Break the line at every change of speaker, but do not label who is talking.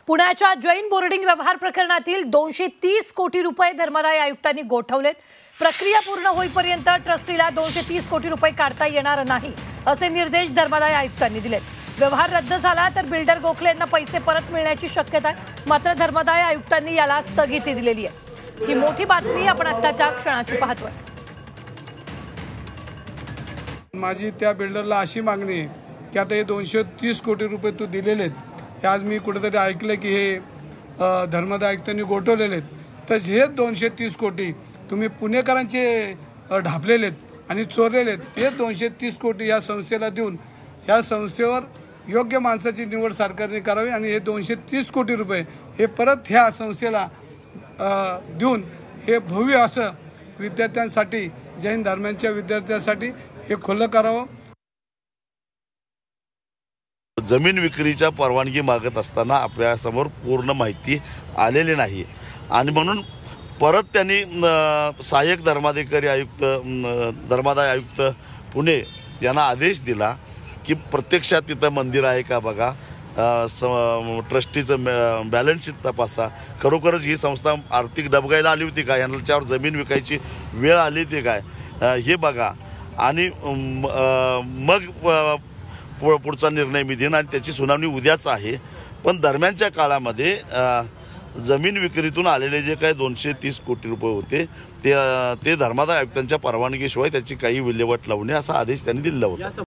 पुण्याच्या जैन बोर्डिंग व्यवहार प्रकरणातील 230 कोटी रुपये धर्मादाय आयुक्तांनी गोठवलेत। प्रक्रिया पूर्ण होईपर्यंत ट्रस्टीला 230 कोटी रुपये काढता येणार नाही असे निर्देश धर्मादाय आयुक्तांनी दिलेत। व्यवहार रद्द झाला तर बिल्डर गोखले यांना पैसे परत मिळण्याची शक्यता आहे, मात्र धर्मादाय आयुक्तांनी याला स्थगिती दिलेली आहे। ही मोठी बातमी आपण आत्ताच्या क्षणाची पाहतोय।
माझी त्या बिल्डरला अशी मागणी आहे की आता हे 230 कोटी रुपये तू दिलेले आहेत, आज मी कुठेतरी ऐकलं की हे धर्मादाय आयुक्तांनी गोठवलेले आहेत, तर हे 230 कोटी तुम्ही पुणेकरांचे ढापलेले आहेत आणि चोरलेले आहेत। हे 230 कोटी या संस्थेला देऊन या संस्थेवर योग्य माणसाची निवड सरकारने करावी आणि हे 230 कोटी रुपये हे परत ह्या संस्थेला देऊन हे भव्य असं विद्यार्थ्यांसाठी, जैन धर्मांच्या विद्यार्थ्यांसाठी हे खुलं करावं।
जमीन विक्रीच्या परवानगी मागत असताना आपल्यासमोर पूर्ण माहिती आलेली नाही आणि म्हणून परत त्यांनी सहाय्यक धर्माधिकारी आयुक्त, धर्मादाय आयुक्त पुणे यांना आदेश दिला की प्रत्यक्षात तिथं मंदिर आहे का बघा, ट्रस्टीचं बॅलन्स शीट तपासा, खरोखरच ही संस्था आर्थिक डबघाईला आली होती का, यांच्यावर जमीन विकायची वेळ आली होती काय हे बघा आणि मग पुढचा निर्णय मी देईन आणि त्याची सुनावणी उद्याच आहे। पण दरम्यानच्या काळामध्ये जमीन विक्रीतून आलेले जे काही 230 कोटी रुपये होते ते धर्मादाय आयुक्तांच्या परवानगीशिवाय त्याची काही विल्हेवाट लावणे असा आदेश त्यांनी दिला होता।